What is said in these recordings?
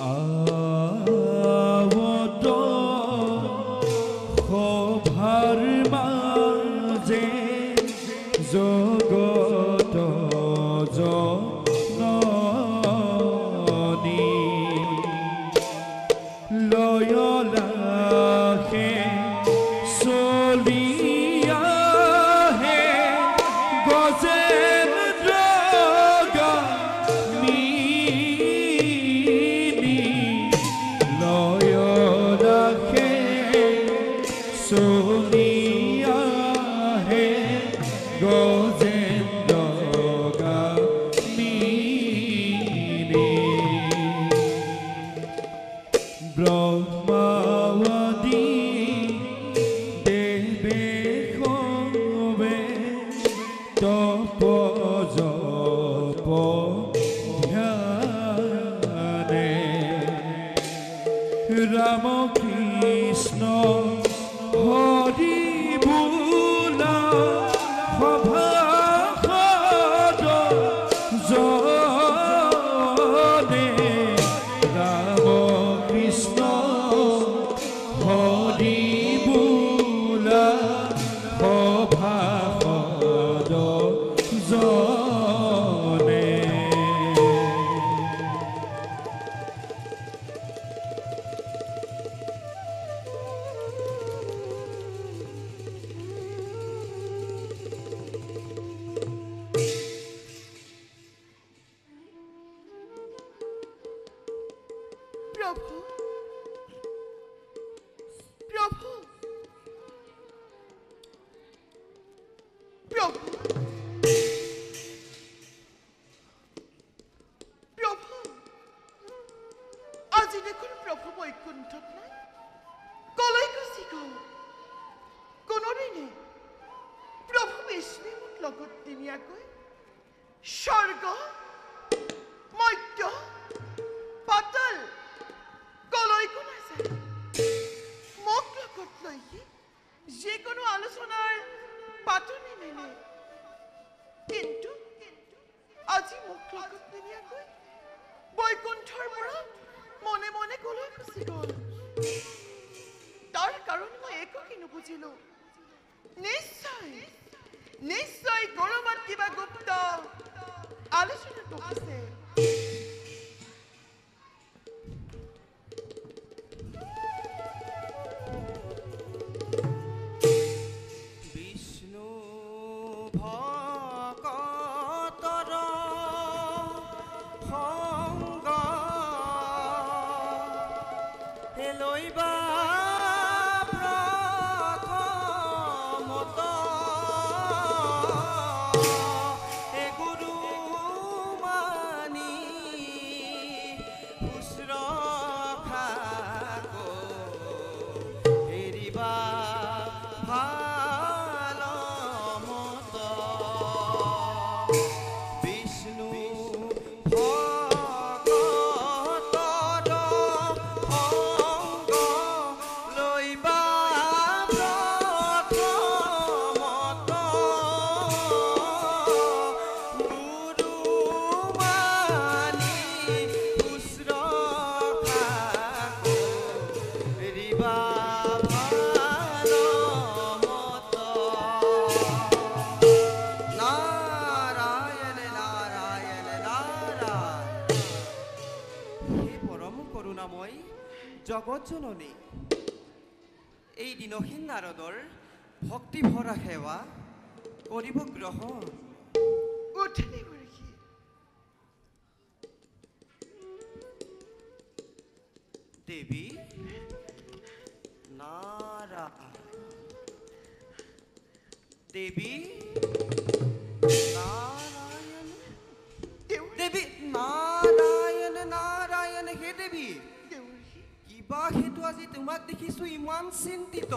আৱত সভাৰ মাজে জগত জননী লয়লাহে চলি আহে গজেন্দ্ৰ গামিনী লয়লাহে চলি আহে গজেন্দ্ৰ গামিনী ব্ৰহ্মাৱতী দেৱে সবে তপ জপ ধ্যানে ৰাম কৃষ্ণ হৰি বোলা সভাসদ জনে ৰাম কৃষ্ণ হৰি বোলা সভাসদ জনে প্ৰভু প্ৰভু প্ৰভু প্ৰভু আজি দেখোন প্ৰভু বৈকুণ্ঠত নাই কলৈ গুচি গল কোনোদিনে প্ৰভু বিষ্ণুৱে মোক লগত নিনিয়াকৈ স্বৰ্গ মৰ্ত্য পাতাল কলৈকো নাযায় মোক লগত লৈ যিকোনো আলোচনাৰ পাতনি মেলে কিন্তু আজি মোক লগত নিনিয়াকৈ বৈকুণ্ঠৰ পৰা মনে মনে কলৈ গুচি গল তাৰ কাৰণ মই একোকে নুবুজিলো নিশ্চয় নিশ্চয় গৌৰৱত কিবা গুপ্ত আলোচনা বহিছে বিষ্ণু ভকতৰ সংগ লইবা প্ৰথমত এ গুৰু মানি শুশ্ৰূষা এৰিবা ভাল মত বিষ্ণু ভকতৰ সংগ লইবা প্ৰথমত গুৰু মানি শুশ্ৰূষা এৰিবা ভাল মত নাৰায়ণ নাৰায়ণ নাৰায়ণ হে পৰম কৰুণাময় জগত জননী এই দিনহীন নাৰদৰ ভক্তি ভৰা সেৱা কৰিব গ্ৰহণ উঠেনি বৰশী দেৱী নাৰায়ণ দেৱী নাৰায়ণ দেৱী নাৰায়ণ নাৰায়ণ হে দেৱী কিবা হেতু আজি তোমাক দেখিছো ইমান চিন্তিত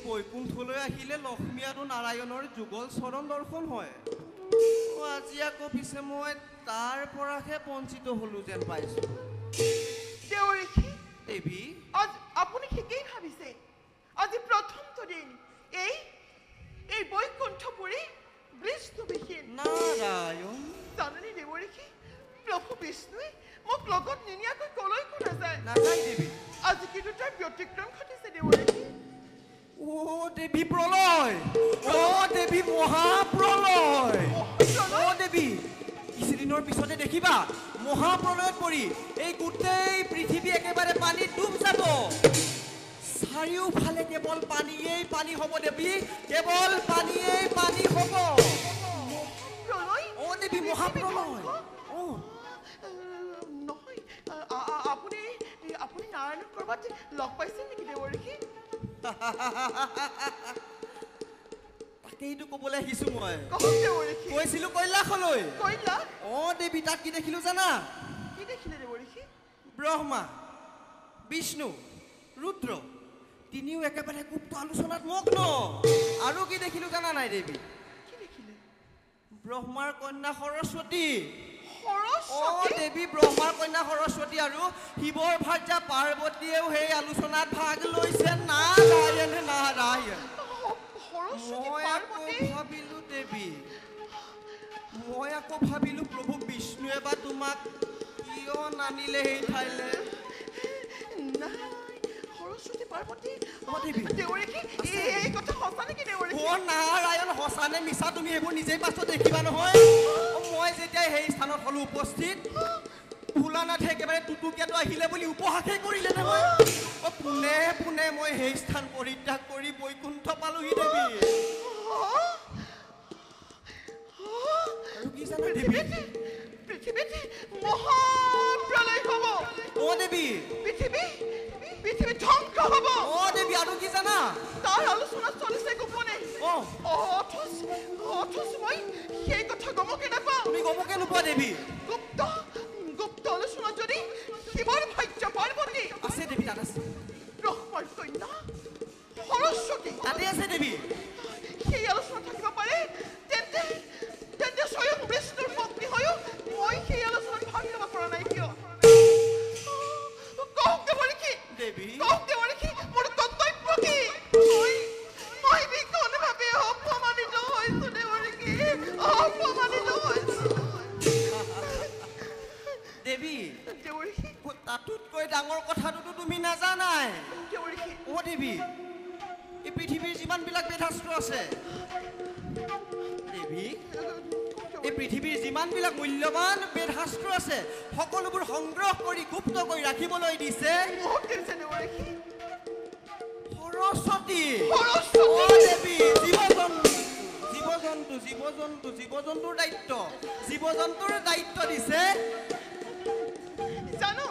বৈকুণ্ঠলৈ আহিলে লক্ষ্মী আৰু নাৰায়ণৰ যুগল চৰণ দৰ্শন হয় আজি আকৌ পিছে মই তাৰ পৰাহে বঞ্চিত হলো যেন পাইছো দেৱী আপুনি ঠিকেই ভাবিছে আজি প্ৰথমটো দিন এই বৈকুণ্ঠপুৰী বিষ্ণুবিহীন নাৰায়ণ জাননী দেৱৰীষী প্ৰভু বিষ্ণুৱে মোক মোক লগত নিনিয়াকৈ কলৈকো নাযায় নাযায় দেৱী আজি কিন্তু তাৰ ব্যতিক্ৰম ঘটিছে দেৱৰী ও দেৱী প্ৰলয় ও দেৱী মহাপ্ৰলয় ও দেৱী কিছুদিনৰ পিছতে দেখিবা মহাপ্ৰলয়ত পৰি এই গোটেই পৃথিৱী একেবাৰে পানীত ডুব যাব চাৰিওফালে কেৱল পানীয়েই পানী হ'ব দেৱী কেৱল পানীয়েই পানী হ'ব প্ৰলয় ও দেৱী মহাপ্ৰলয় ও নহয় আপুনি আপুনি নাৰায়ণক ক'ৰবাত লগ পাইছিল নেকি দেৱৰী তাকেইটো ক'বলৈ আহিছোঁ মই কওক দেৱৰী কৈছিলোঁ কৈলাশলৈ কৈলা ও দেৱী তাত কি দেখিলোঁ জানা কি দেখিলে দেৱৰী ব্ৰহ্মা বিষ্ণু ৰুদ্ৰ তিনিও একেবাৰে গুপ্ত আলোচনাত মগ্ন আৰু কি দেখিলোঁ জানা নাই দেৱী কি দেখিলে ব্ৰহ্মাৰ কন্যা সৰস্বতী ও সৰস্বতী দেৱী ব্ৰহ্মাৰ কন্যা সৰস্বতী আৰু শিৱৰ ভাৰ্যা পাৰ্বতীয়েও সেই আলোচনাত ভাগ লৈছে নাৰায়ণ নাৰায়ণ সৰস্বতী মই আকৌ পাৰ্বতী ভাবিলোঁ দেৱী মই আকৌ ভাবিলোঁ প্ৰভু বিষ্ণুৱে বা তোমাক কিয় নানিলে সেই ঠাইলৈ নাই সৰস্বতী পাৰ্বতী অ দেৱী দেৱৰী এই কথা সঁচা নেকি দেৱৰী ও নাৰায়ণ সঁচা নে মিছা তুমি সেইবোৰ নিজেই পাছত দেখিবা নহয় মই যেতিয়া সেই স্থানত হলো উপস্থিত ভোলানাথে একেবাৰে টুটুকিয়াটো আহিলে বুলি উপহাসেই কৰিলে নহয় পোনে পোনে মই সেই স্থান পৰিত্যাগ কৰি বৈকুণ্ঠ পালোহি দেৱী আৰু কি জানা দেৱী পৃথিৱীত মহাপ্ৰলয় হ'ব ও দেৱী পৃথিৱী ধ্বংস হ'ব ও দেৱী আৰু কি জানা তাৰ আলোচনা চলিছে গোপনে ও অথচ মই সেই কথা গমকে নাপাওঁ তুমি গমকে নোপোৱা দেৱী গুপ্ত আলোচনা যদি শিৱৰ ভাৰ্য পাৰ্বতী আছে দেৱী তাত আছে ব্ৰহ্মাৰ কন্যা সৰস্বতী তাতে আছে দেৱী সেই আলোচনা থাকিব পাৰে তেন্তে স্বয়ং বিষ্ণুৰ পত্নী হৈও মই সেই আলোচনাত ভাগ ল'ব পৰা নাই কিয় কওক দেৱৰী দেৱী মোৰ কৰ্তব্য কি মই বিকলভাৱে অপমানিত হৈছো দেৱৰী অপমানিত হৈছো দেৱী দেৱৰী তাতোতকৈ ডাঙৰ কথাটোতো তুমি নাজানাই দেৱৰী ও দেৱী এই পৃথিৱীৰ যিমানবিলাক বেদাস্ত্ৰ আছে দেৱী এই পৃথিৱীৰ যিমানবিলাক মূল্যৱান বেদাস্ত্ৰ আছে সকলোবোৰ সংগ্ৰহ কৰি গুপ্ত কৰি ৰাখিবলৈ দিছে মোক দিছে দেৱৰী সৰস্বতী ও দেৱী জীৱ-জন্তুৰ দায়িত্ব দিছে জানো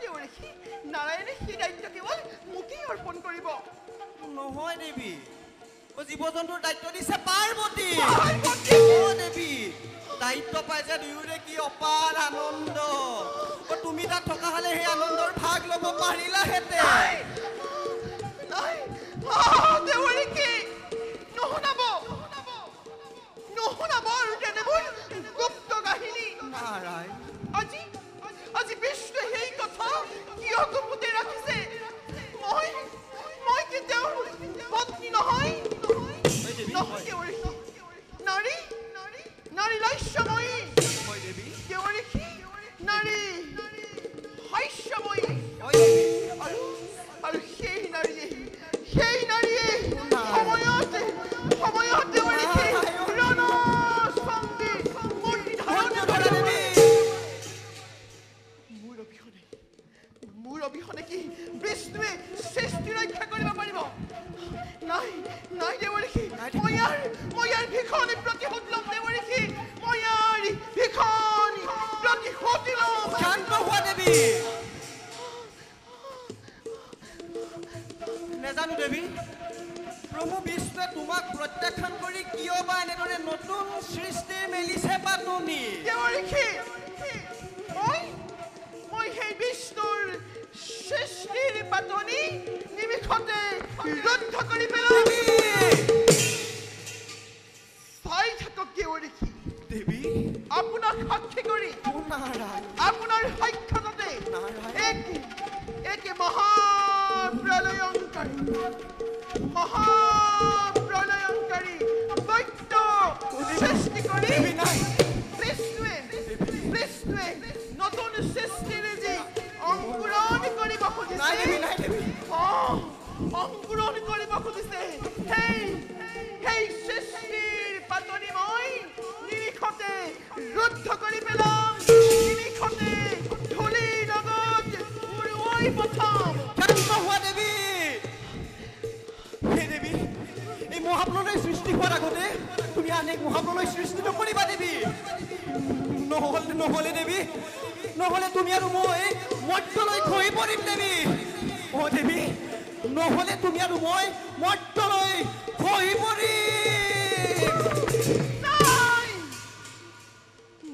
দেৱৰী নাৰায়ণে সেই দায়িত্ব কেৱল মোকেই অৰ্পণ কৰিব নহয় দেৱী জীৱ-জন্তুৰ দায়িত্ব দিছে পাৰ্বতী ও দেৱী দায়িত্ব পাই যে দুয়োৰে কি অপাৰ আনন্দ তুমি তাত থকা হলে সেই আনন্দৰ ভাগ ল'ব পাৰিলাহেঁতেন নাই দেৱৰী নুশুনাব আৰু তেনেবোৰ গুপ্ত কাহিনী নাৰায়ণ আজি বিষ্ণুৱে সেই কথা কিয় গুপুতে ৰাখিছে মই কি তেওঁৰ পত্নী নহয় দেৱৰী নাৰী লাস্যময়ী দেৱৰী নাৰী হাস্যময়ী আৰু সেই নাৰীয়ে সময়তে দেৱৰী ৰণসংগী মূৰ্তি ধাৰণ কৰে মোৰ অবিহনে কি বিষ্ণুৱে সৃষ্টি ৰক্ষা কৰিব পাৰিব নাই দেৱৰী মই ইয়াৰ ভিখনি প্ৰতিশোধ ল'ম দেৱৰী মই ইয়াৰ ভিখনি প্ৰতিশোধ ল'ম শান্ত হোৱা দেৱী নেজানো দেৱী প্ৰভু বিষ্ণুৱে তোমাক প্ৰত্যাখ্যান কৰি কিয় বা এনেদৰে নতুন সৃষ্টি মেলিছে পাতনি দেৱৰী মই সেই বিষ্ণুৰ সৃষ্টিৰ পাতনি নিমিষতে ৰুদ্ধ কৰি পেলাম চাই থাকক দেৱী আপোনাক সাক্ষী কৰি আপোনাৰ সাক্ষাততে এক মহাপ্ৰলয়ংকাৰী দৈত্য সৃষ্টি কৰি বিষ্ণুৱে নতুন সৃষ্টি নাই দেৱী নাই দেৱী অংকুৰণ কৰিব খুজিছে সেই সৃষ্টিৰ পাতনি মই নিমিষতে ৰুদ্ধ কৰি পেলাম নিমিষতে ধূলিৰ লগত উৰুৱাই পঠাম শান্ত হোৱা দেৱী হে দেৱী এই মহাপ্ৰলয় সৃষ্টি হোৱাৰ আগতে তুমি আন এক মহাপ্ৰলয় সৃষ্টি নকৰিবা দেৱী নহ'লে দেৱী নহ'লে তুমি আৰু মই মৰ্ত্যলৈ খহি পৰিম দেৱী দেৱী নহ'লে তুমি আৰু মই মৰ্ত্যলৈ খহি পৰিম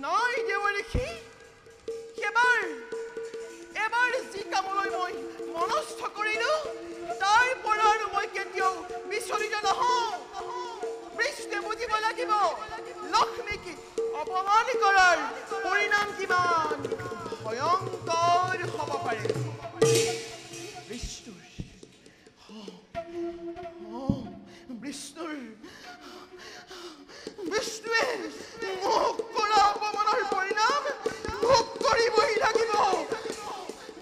নাই দেৱঋষি এবাৰ যি কামলৈ মই মনস্থ কৰিলো তাৰ পৰা আৰু মই কেতিয়াও বিচলিত নহওঁ বিষ্ণুৱে বুজিব লাগিব লক্ষ্মীক অপমান কৰাৰ পৰিণাম কিমান ভয়ংকৰ হ'ব পাৰে বিষ্ণুৱে মোক কৰা অপমানৰ পৰিণাম ভোগ কৰিবই লাগিব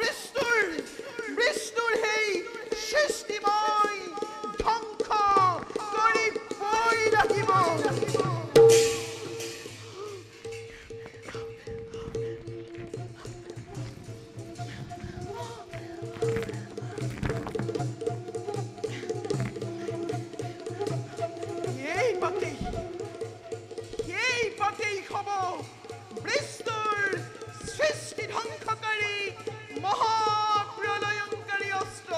বিষ্ণুৰ সেই সৃষ্টি মই ধ্বংস কৰিবই লাগিব এই পাতেই হব বিষ্ণুৰ সৃষ্টি ধ্বংসকাৰী মহাপ্ৰলয়ংকাৰী অস্ত্ৰ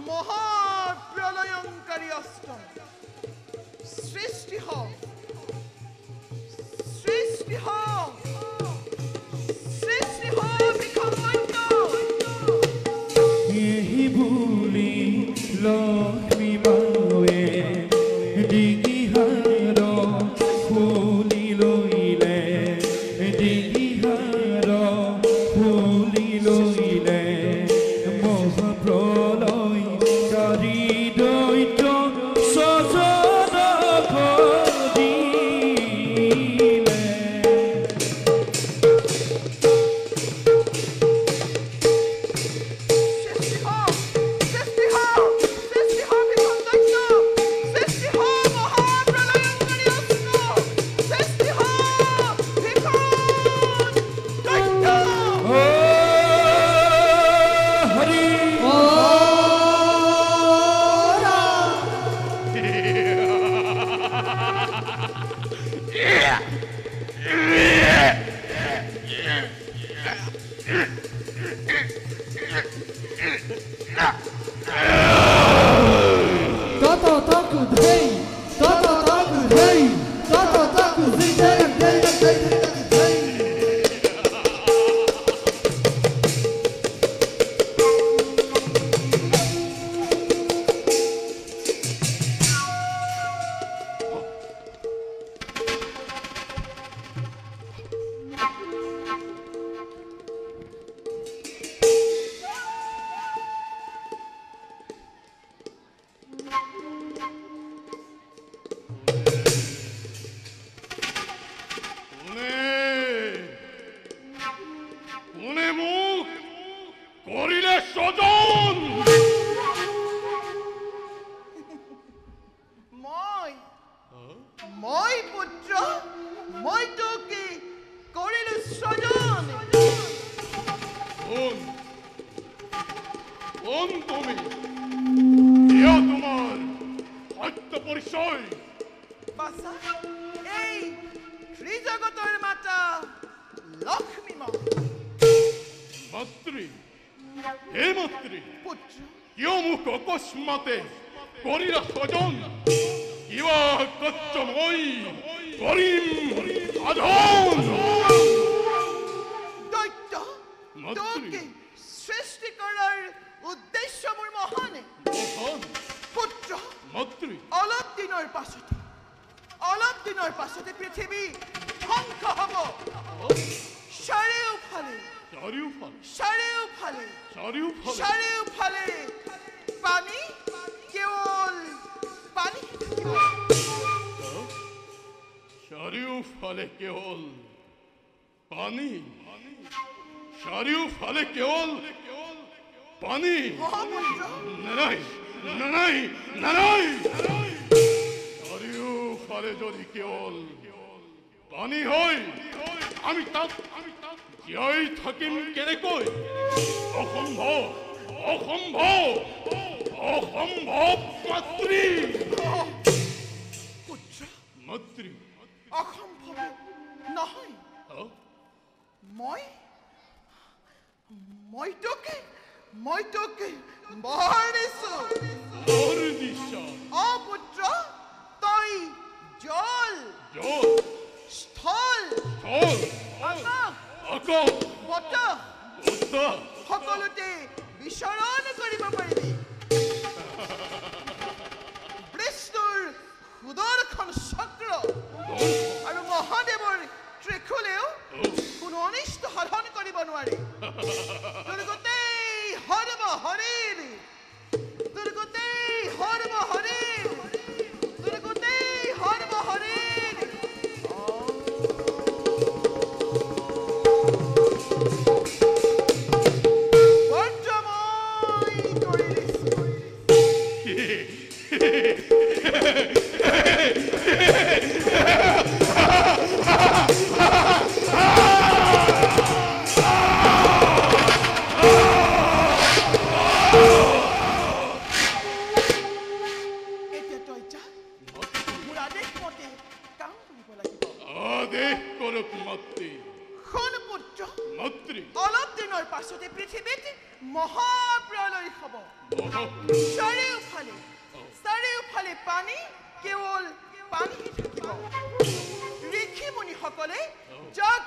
মহাপ্ৰলয়ংকাৰী অস্ত্ৰ সৃষ্টি হওক এই বুলি লক্ষ্মী মাৱে ডিঙিহাৰ ফুলি লইলে ডিঙিহাৰ ফুলি লইলে মহাপ্ৰলয় কাৰী দৈত্য স্বজন দিলে মই পুত্ৰ মই তোকে কৰিলো স্বজন তুমি এয়া তোমাৰ সত্য পৰিচয় বাছা এই ত্ৰিজগতৰ মাতা লক্ষ্মী মা মাতৃ হে মাতৃ পুত্ৰ কিয় মোক অকস্মাতে কৰিলা স্বজন কিবা কষ্ট মই কৰিম সাধন দৈত্য তোকে সৃষ্টি কৰাৰ উদ্দেশ্য মোৰ মহানে পুত্ৰ মাতৃ অলপ দিনৰ পাছতে পৃথিৱী ধ্বংস হ'ব চাৰিওফালে পানী কেৱল পানী চাৰিওফালে কেৱল পানী চাৰিওফালে কেৱল পানী পুত্ৰ নাই নাই নাই চাৰিওফালে যদি কেৱল পানী হয় আমি তাত জীয়াই থাকিম কেনেকৈ অসম্ভৱ অসম্ভৱ অসম্ভৱ মাতৃ পুত্ৰ মাতৃ অসম্ভৱ নহয় মই তোকে বৰ দিছোঁ পুত্ৰ তই জল স্থল আকাশ বতাহ সকলোতে বিচৰণ কৰিব পাৰিবি বিষ্ণুৰ সুদৰ্শন চক্ৰ আৰু মহাদেৱৰ ত্ৰিশূলেও কোনো অনিষ্ট সাধন কৰিব নোৱাৰে তোৰ গোটেই সৰ্ব শৰীৰ তোৰ গোটেই সৰ্ব শৰীৰ তোৰ গোটেই সৰ্ব শৰীৰ বৰ্জময় কৰি দিছোঁ অলপ দিনৰ পাছতে পৃথিৱীত মহাপ্ৰলয় হ'ব চাৰিওফালে পানী কেৱল পানী থাকিব ঋষি মুনিসকলে যাক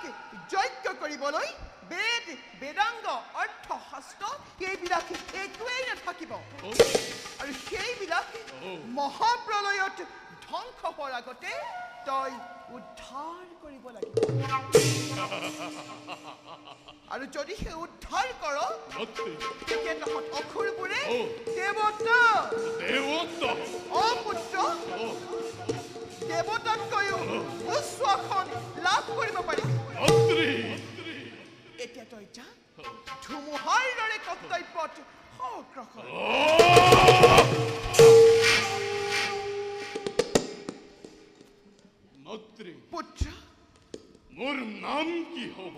যজ্ঞ কৰিবলৈ বেদ বেদাংগ অৰ্থ শাস্ত্ৰ এইবিলাক একোৱেই নাথাকিব আৰু সেইবিলাক মহাপ্ৰলয়ত ধ্বংস হোৱাৰ আগতে তই উদ্ধাৰ কৰিব লাগিব আৰু যদি সেই উদ্ধাৰ কৰ তেতিয়া তহঁত অসুৰবোৰে দেৱতা পুত্ৰ দেৱতাতকৈও উচ্চ আসন লাভ কৰিব পাৰিবি এতিয়া তই যা ধুমুহাৰ দৰে কৰ্তব্যত অগ্ৰসৰ পুত্ৰ মোৰ নাম কি হ'ব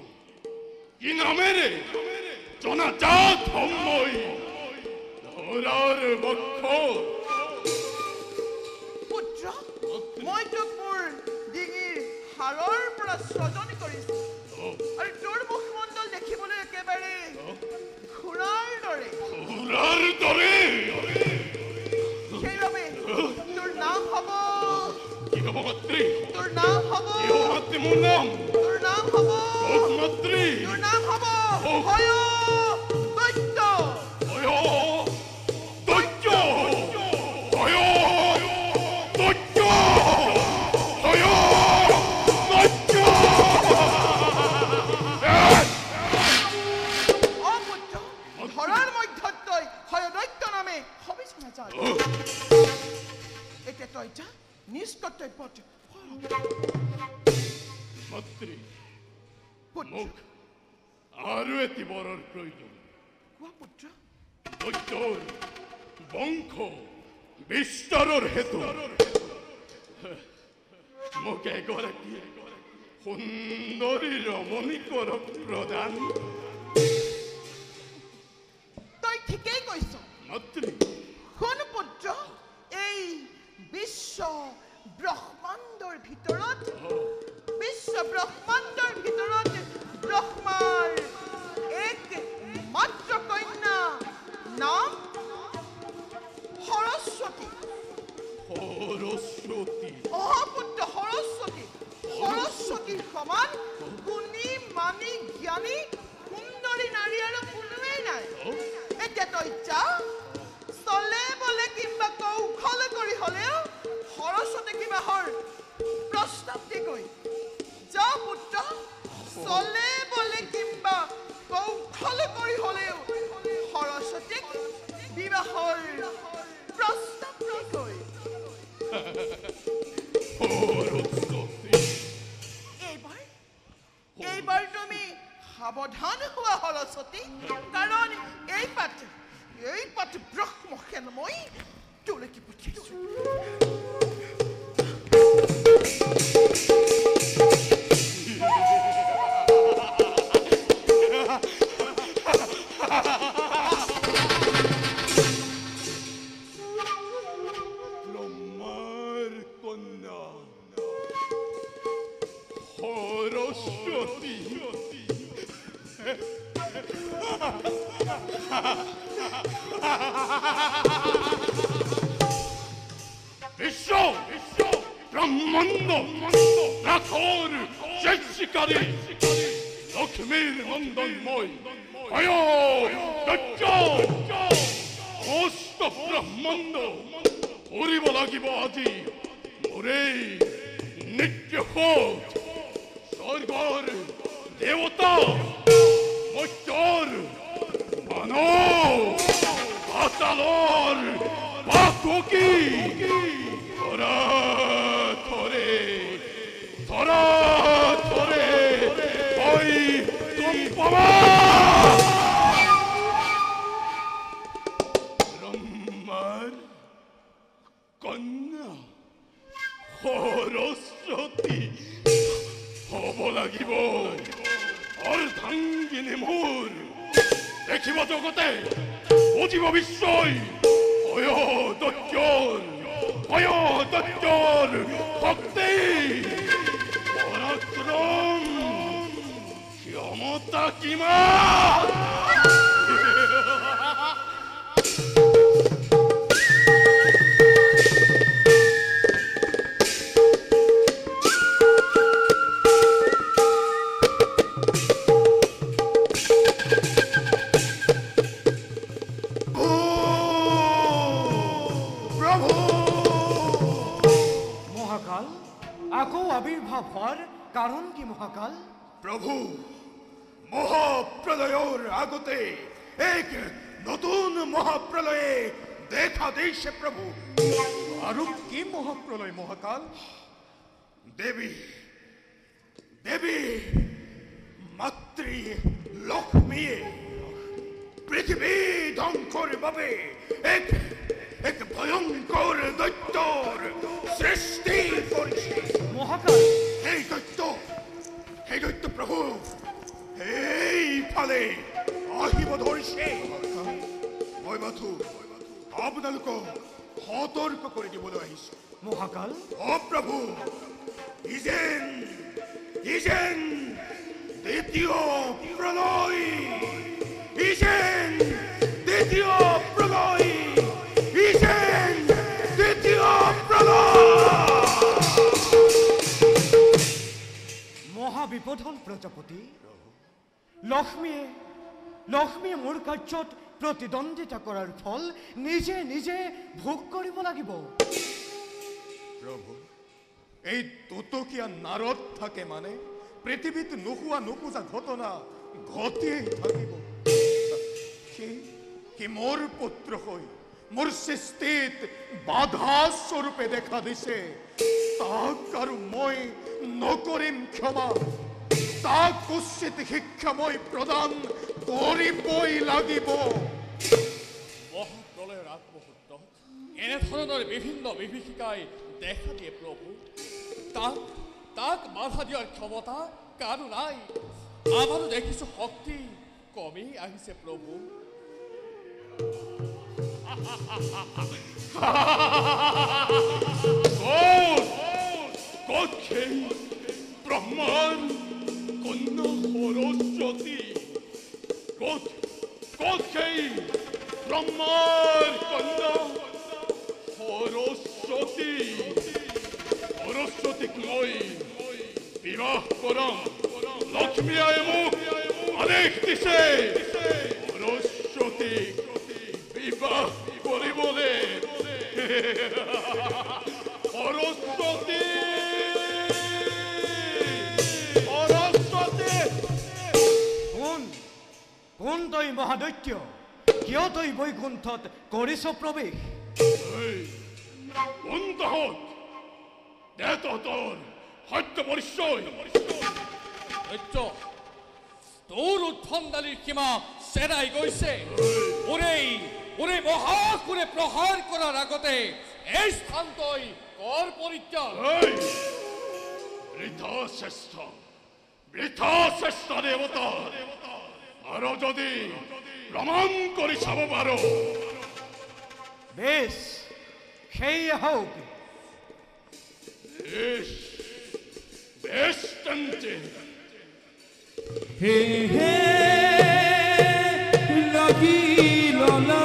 কি নামেৰে জনাজাত হ'ম মই ধৰাৰ বক্ষ পুত্ৰ মই তোক মোৰ ডিঙিৰ হাড়ৰ পৰা সৃজন কৰিছোঁ আৰু তোৰ মুখমণ্ডল দেখিবলৈ একেবাৰে ঘোঁৰাৰ দৰে সেইবাবে তোৰ নাম হ'ব কি হ'ব মাতৃ তোৰ নাম হ'ব মোৰ নাম তোৰ নাম হ'ব মাতৃ তোৰ নাম হ'ব হয় দৈত্য ধৰাৰ মধ্যত তই হয় দৈত্য নামে হবিছ নাযায় এতিয়া তই যা নিজ কৰ্তব্যত মাতৃ মোক আৰু এটি বৰৰ প্ৰয়োজন কোৱা পুত্ৰ দৈত্যৰ বংশ বিস্তাৰৰ হেতু মোক এগৰাকী সুন্দৰী ৰমণীকৰ প্ৰদান তই ঠিকেই কৈছ মাতৃ শুন পুত্ৰ এই বিশ্ব ব্ৰহ্মাণ্ডৰ ভিতৰত ব্ৰহ্মাৰ এক মাত্ৰ কন্যা নাম সৰস্বতী পুত্ৰ সৰস্বতীৰ সমান গুণী মানি জ্ঞানী সুন্দৰী নাৰী আৰু কোনোৱেই নাই এতিয়া তই যা চলে বলে কিম্বা কৌশল কৰি হলেও সৰস্বতী কিবাহৰ প্ৰস্তাৱ দি গৈ যা পুত্ৰ চলে বলে কিম্বা কৌশল কৰি হলেও সৰস্বতীক বিবাহৰ প্ৰস্তাৱ দি গৈ এইবাৰ তুমি সাৱধান হোৱা সৰস্বতী কাৰণ এই পাত এই পাত ব্ৰহ্মসেন মই তোলৈকে পঠিয়াইছো ব্ৰহ্মাৰ কন্যা সৰস্বতী বিশ্ব ব্ৰহ্মাণ্ড ৰাখৰ শিকাৰী লক্ষ্মীৰ নন্দনময় অয় দৈত্য সমস্ত ব্ৰহ্মাণ্ড উৰিব লাগিব আজি মোৰে নিত্য স্বৰ্গৰ দেৱতা মৰ্ত্যৰ মানৱ পাতালৰ বাসুকী ধৰা ধৰে ঐ কম্পমা ব্ৰহ্মাৰ কন্যা সৰস্বতী হ'ব লাগিব অৰ্ধাংগিনী মোৰ দেখিব জগতে বুজিব বিশ্বই অয় দৈত্যৰ শক্তি পৰাক্ৰম ক্ষমতা কিমান আবির্ভাব হওয়ার কারণ কি মহাকাল? প্রভু মহাপ্রলয়ের আগতে এক নতুন মহাপ্রলয়ে দেখা দিয়েছে প্রভু। আর কি মহাপ্রলয় মহাকাল? দেবী দেবী মাতৃ লক্ষ্মী পৃথিবী ধ্বংসের বাবে এক এক ভয়ঙ্কর দৈত্যর সৃষ্টি করেছে মহাকাল। এই দৈত্য প্রভু এইফালে আহিব ধৰিছে। মই মাথো আপোনালোকক সতৰ্ক কৰি দিবলৈ আহিছো। মহাকাল ও প্রভু ইজেন দ্বিতীয় প্রলয়, ইজেন দ্বিতীয় প্রলয়, ইজেন দ্বিতীয় প্রলয়। মহাবিপদ হল প্রজাপতি। লক্ষ্মীয়ে মোৰ কাৰ্যত প্ৰতিদ্বন্দ্বিতা কৰাৰ ফল নিজে নিজে ভোগ কৰিব লাগিব। প্ৰভু এই দুটকীয়া নাৰদ থাকে মানে পৃথিবীত নোহোৱা নোপোজা ঘটনা ঘটিয়েই থাকিব। সি মোৰ পুত্ৰ হৈ মোৰ সৃষ্টিত বাধা স্বৰূপে দেখা দিছে। তাক আৰু মই নকৰিম ক্ষমা। তাক উচিত শিক্ষা মই প্ৰদান কৰিবই লাগিব। মহাপ্ৰলয়ৰ আগমুহূৰ্তত এনেধৰণৰ বিভিন্ন বিভীষিকাই দেখা দিয়ে প্ৰভু। তাক বাধা দিয়াৰ ক্ষমতা কাৰো নাই। আমাৰো দেখিছো শক্তি কমি আহিছে প্ৰভু। ক'ত সেই ব্ৰহ্মাৰ কন্যা সৰস্বতী? ক'ত সেই ব্ৰহ্মাৰ কন্যা সৰস্বতী? সৰস্বতীক মই বিবাহ কৰাম। লক্ষ্মীয়ে মোক আদেশ দিছে সৰস্বতীক বিবাহ কৰিবলৈ। সৰস্বতী কোন তই মহাদৈত্য? কিয় তই বৈকুণ্ঠত কৰিছ প্ৰৱেশ? কোন তহঁত? দে তহঁতৰ সত্য পৰিচয়। দৈত্য তোৰ উৎফন্দালিৰ সীমা চেৰাই গৈছে। ওরে মহাকুরে প্রহার করার আগতে এই স্থানটই কর পরিত্যাগ। এই বৃথা শ্রেষ্ঠ দেবতা আরো যদি প্রমাণ করে চাব পারো বেশ, সেই হোক। বেশ বেশ তেন্তে হে হে লাগিল না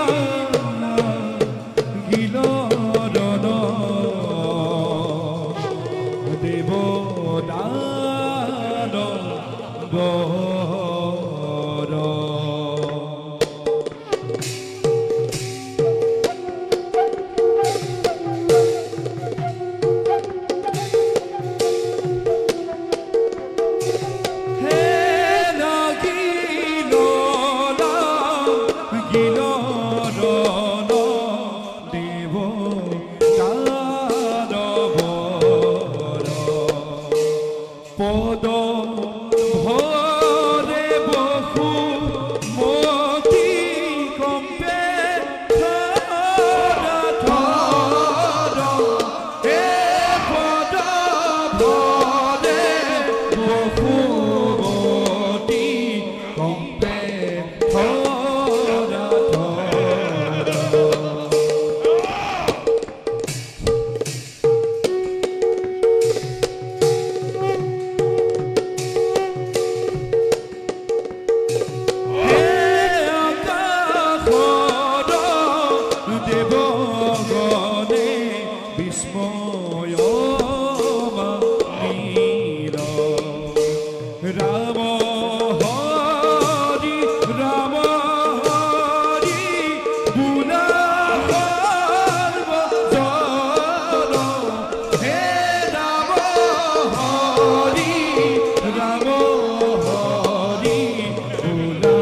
গিল রণ দেব দান বর পদ ভরে বহু মতি কম্পে ধরা ধর হে পদ ভরে বহু মতি কম্পে ধরা ধর দেবগণে বিস্ময় মানিল রাম হরি রাম হরি বুলা সর্বজন হে রাম হরি রাম হরি বুলা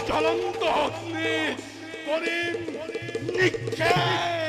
জ্বলন্ত অগ্নি করিম নিক্ষেপ